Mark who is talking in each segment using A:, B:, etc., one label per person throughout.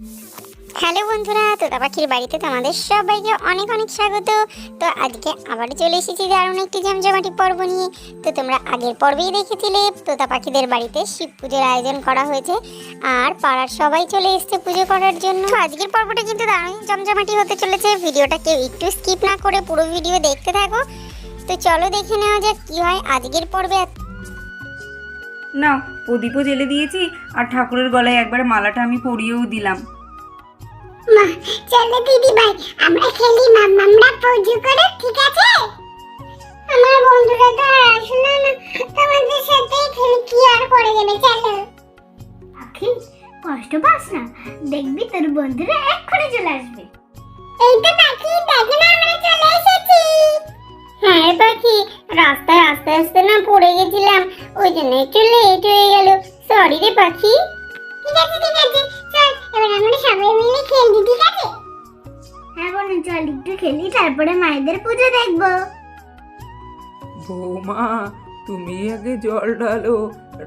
A: Hello বন্ধুরা, তোতা পাখির বাড়িতে তোমাদের সবাইকে অনেক অনেক স্বাগত। তো আজকে আবারও চলে এসেছি দারুণ একটি জমজমাটি পর্ব নিয়ে। তো তোমরা আগের পর্বেই দেখেছিলে তোতা পাখিদের বাড়িতে শিব পুজোর আয়োজন করা হয়েছে, আর পাড়ার সবাই চলে এসেছে পুজো করার জন্য। তো আজকের পর্বটা কিন্তু দারুণ জমজমাটি হতে চলেছে। ভিডিওটা কেউ একটু স্কিপ না করে পুরো ভিডিও দেখতে থাকো। তো চলো দেখে নেওয়া যাক কি হয় আজকের পর্বে।
B: না, প্রদীপও জ্বেলে দিয়েছি আর ঠাকুরের গলায় একবার মালাটা আমি পরিয়েও দিলাম।
C: মা, চলো দিদি ভাই, আমরা খেলি, আমরা পুজো করে, ঠিক আছে? আমার বন্ধুরা তো আর আসলো না, তোমাদের সাথেই খেলি, কি আর করে যাবে, চলো। আখি, কষ্ট পাস না, দেখবি তোর বন্ধুরা এক্ষুনি চলে আসবে। এই তো পাখি, দেখো না আমরা চলে এসেছি।
A: হ্যাঁ পাখি, রাস্তায় আস্তে আস্তে না পড়ে গেছিলাম, ওই জন্য একটু লেট হয়ে গেল। সরি রে পাখি।
C: ঠিক আছে, চল এবার আমরা সবাই মিলে খেলবি, ঠিক আছে? হ্যাঁ বোন, চল একটু খেলি, তারপরে মায়েদের পুজো দেখবো।
D: বৌমা, তুমি আগে জল ঢালো,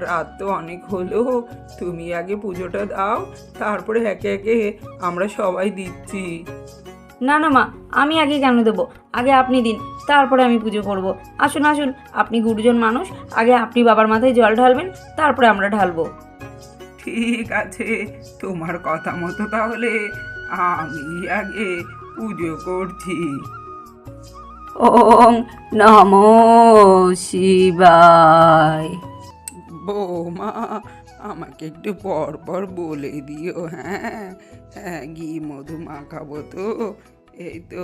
D: রাত তো অনেক হলো। তুমি আগে পুজোটা দাও, তারপরে একে একে আমরা সবাই দিচ্ছি।
B: না না মা, আমি আগে কেন দেবো? আগে আপনি দিন, তারপরে আমি পুজো করব। আসুন আসুন, আপনি গুরুজন মানুষ, আগে আপনি বাবার মাথায় জল ঢালবেন, তারপরে আমরা ঢালবো।
D: ঠিক আছে, তোমার কথা মতো তাহলে আমি আগে পুজো করছি।
B: ওং নমো শিবায়।
D: বৌমা, আমাকে একটু পর পর বলে দিও। হ্যাঁ হ্যাঁ, ঘি মধু মাখাবো তো, এই তো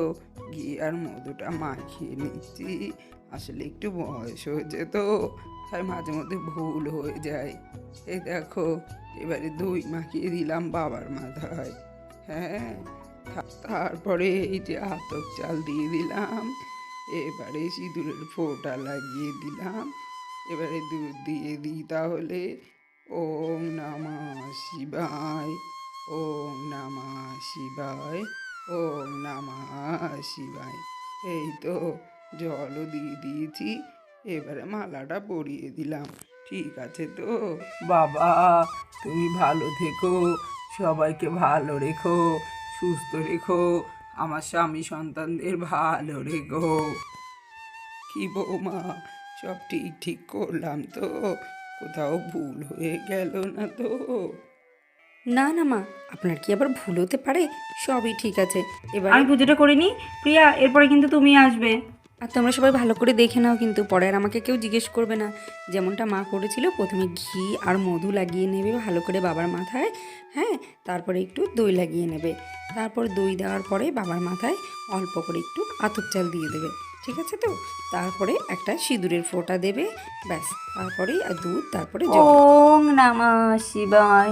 D: ঘি আর মধুটা মাখিয়ে নিচ্ছি। আসলে একটু বয়স হয়েছে তো, তাই মাঝে মধ্যে ভুল হয়ে যায়। এই দেখো, এবারে দই মাখিয়ে দিলাম বাবার মাথায়। হ্যাঁ, তারপরে এই যে আতপ চাল দিয়ে দিলাম, এবারে সিঁদুরের ফোঁটা লাগিয়ে দিলাম। এবারে দুধ দিয়ে দিই তাহলে। ওম নমঃ শিবায়, ওম নমঃ শিবায়, ওম নমঃ শিবায়। এই তো জলও দিয়ে দিয়েছি, এবারে মালাটা পরিয়ে দিলাম। ঠিক আছে তো? বাবা, তুমি ভালো থেকো, সবাইকে ভালো রেখো, সুস্থ রেখো, আমার স্বামী সন্তানদের ভালো রেখো। কি বৌমা, সব ঠিক ঠিক করলাম তো? কোথাও ভুল হয়ে গেল না তো?
E: না না মা, আপনার কি আবার ভুল হতে পারে? সবই ঠিক আছে। এবার
B: আমি পুজোটা করে নিই। প্রিয়া, এরপরে কিন্তু তুমি আসবে।
E: আর তোমরা সবাই ভালো করে দেখে নাও, কিন্তু পরে আর আমাকে কেউ জিজ্ঞেস করবে না। যেমনটা মা করেছিল, প্রথমে ঘি আর মধু লাগিয়ে নেবে ভালো করে বাবার মাথায়। হ্যাঁ, তারপরে একটু দই লাগিয়ে নেবে। তারপর দই দেওয়ার পরে বাবার মাথায় অল্প করে একটু আতপ চাল দিয়ে দেবে, ঠিক আছে তো? তারপরে একটা সিঁদুরের ফোঁটা দেবে, ব্যাস। তারপরে দুধ, তারপরে জল।
B: ওং নমঃ শিবায়,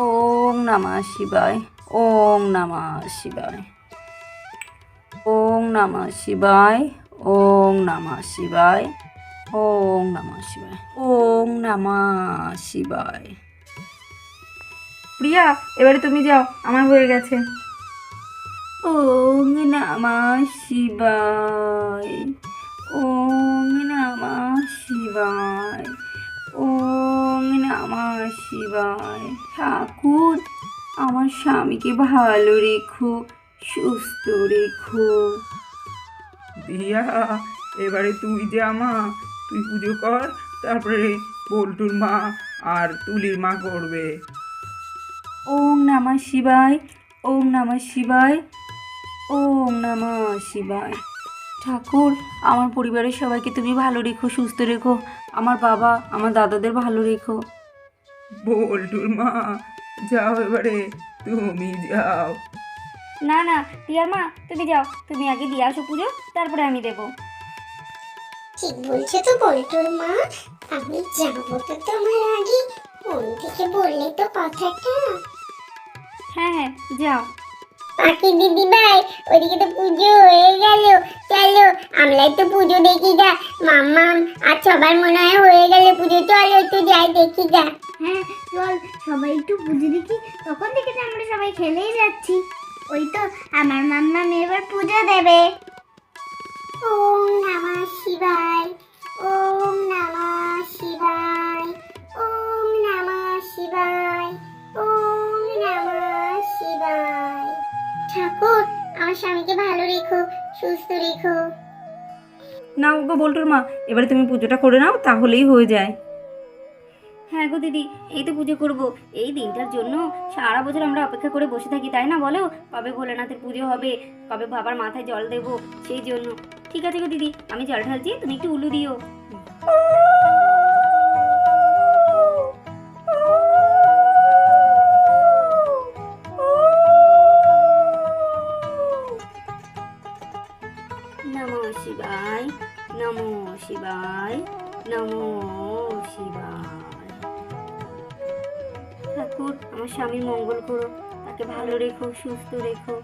B: ওং নমঃ শিবায়, ওং নমঃ শিবায়, ওং নমঃ শিবায়, ওং নমঃ শিবায়, ওং নমঃ শিবায়, ওং নমঃ শিবায়। প্রিয়া, এবারে তুমি যাও, আমার হয়ে গেছে। ওং নমঃ শিবায়, ওং নমঃ শিবায়, ওং নমঃ শিবায়। ঠাকুর, আমার স্বামীকে ভালো রেখো, সুস্থ রেখো।
D: দিয়া, এবারে তুই যা মা, তুই পুজো কর, তারপরে বল্টুর মা আর তুলির মা করবে।
B: ওং নমঃ শিবায়, ওং নমঃ শিবায়, ওং নমঃ শিবায়। ঠাকুর, আমার পরিবারের সবাইকে তুমি ভালো রেখো, সুস্থ রেখো। আমার বাবা, আমার দাদাদের ভালো রেখো।
D: বল্টুর মা, যাও এবারে, তুমি যাও।
B: না না, টিয়ার মা, তুমি যাও, তুমি আগে দিয়ে আসো পুজো, তারপরে আমি দেবো।
C: ঠিক বলছো তো বল্টুর মা, আমি যাবো তো তোমার আগে, মন থেকে বললে তো কথাটা।
B: হ্যাঁ হ্যাঁ, যাও।
C: পাখি দিদি ভাই, ওইদিকে তো পুজো হয়ে গেল, চলো আমরা একটু পুজো দেখি যা। মাম্মাম আর সবার মনে হয় হয়ে গেল পুজো, চলো একটু যাই দেখি যা। হ্যাঁ চল, সবাই একটু পুজো দেখি। তখন থেকে তো আমরা সবাই খেলেই যাচ্ছি। ওই তো আমার মাম্মাম এবার পুজো দেবে। ওম নমঃ শিবায়, ওম নমঃ শিবায়, ওম নমঃ শিবায়, ওম নমঃ শিবায়। ঠাকুর আমার স্বামীকে ভালো রেখো, সুস্থ রেখো।
B: না গো বল্টুর মা, এবারে তুমি পুজোটা করে নাও, তাহলেই হয়ে যায়।
F: হ্যাঁ গো দিদি, এই তো পুজো করব। এই দিনটার জন্য সারা বছর আমরা অপেক্ষা করে বসে থাকি, তাই না বলো? কবে ভোলেনাথের পুজো হবে, কবে বাবার মাথায় জল দেব, সেই জন্য। ঠিক আছে গো দিদি, আমি জল ঢালছি, তুমি একটু উলু দিও। নমো শিবায়, নমো শিবায়, নমো শিবায়। ঠাকুর আমার স্বামীর মঙ্গল করো, তাকে ভালো রেখো, সুস্থ রেখো।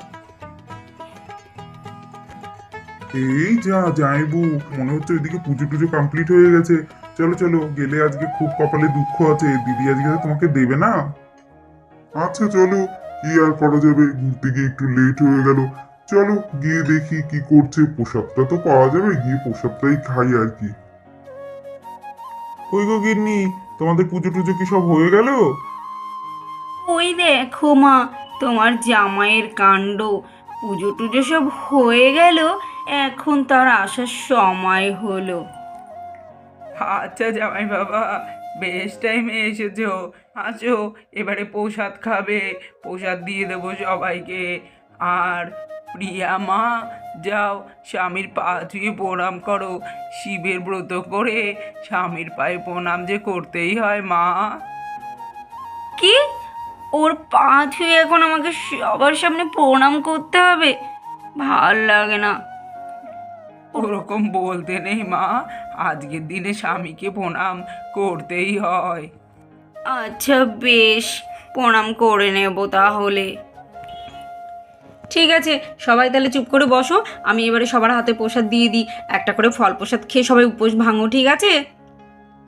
G: এই যা যাইবু, মনে হচ্ছে ওইদিকে পুজো টুজো কমপ্লিট হয়ে গেছে। চলো চলো, গেলে আজকে খুব কপালে দুঃখ আছে, দিদি আজকে তোমাকে দেবে না। আচ্ছা চলো, কি আর করা যাবে, ঘুরতে গিয়ে একটু লেট হয়ে গেল। চলো গিয়ে দেখি কি করছে, প্রসাদটা তো পাওয়া যাবে, গিয়ে প্রসাদটাই খাই আর কি। কই গো গিন্নি, তোমাদের পুজো টুজো কি সব হয়ে গেল?
B: ওই দেখো মা, তোমার জামাইয়ের কাণ্ড, পুজো টুজো সব হয়ে গেল, এখন তার আসার সময় হলো।
D: আচ্ছা জামাই বাবা, বেশ টাইমে এসেছো। আসো, এবারে প্রসাদ খাবে, প্রসাদ দিয়ে দেবো সবাইকে। আর প্রিয়া মা, যাও স্বামীর পা ছুঁয়ে প্রণাম করো। শিবের ব্রত করে স্বামীর পায়ে প্রণাম যে করতেই হয় মা।
B: কি, ওর পা ছুঁয়ে এখন আমাকে সবার সামনে প্রণাম করতে হবে? ভাল লাগে না।
D: ওরকম বলতে নেই মা, আজকের দিনে স্বামীকে প্রণাম করতেই হয়।
B: আচ্ছা বেশ, প্রণাম করে নেব তাহলে। ঠিক আছে, সবাই তাহলে চুপ করে বসো, আমি এবারে সবার হাতে প্রসাদ দিয়ে দিই। একটা করে ফল প্রসাদ খেয়ে সবাই উপোস ভাঙো, ঠিক আছে?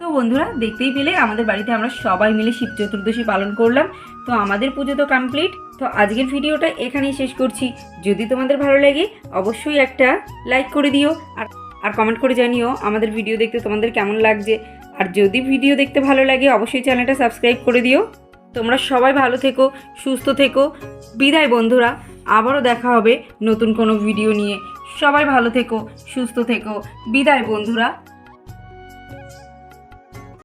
B: তো বন্ধুরা, দেখতেই পেলে আমাদের বাড়িতে আমরা সবাই মিলে শিব চতুর্দশী পালন করলাম। তো আমাদের পুজো তো কমপ্লিট। তো আজকের ভিডিওটা এখানেই শেষ করছি। যদি তোমাদের ভালো লাগে অবশ্যই একটা লাইক করে দিও, আর কমেন্ট করে জানিও আমাদের ভিডিও দেখতে তোমাদের কেমন লাগছে। আর যদি ভিডিও দেখতে ভালো লাগে অবশ্যই চ্যানেলটা সাবস্ক্রাইব করে দিও। তোমরা সবাই ভালো থেকো, সুস্থ থেকো। বিদায় বন্ধুরা, আবারও দেখা হবে নতুন কোনো ভিডিও নিয়ে। সবাই ভালো থেকো, সুস্থ থেকো। বিদায় বন্ধুরা।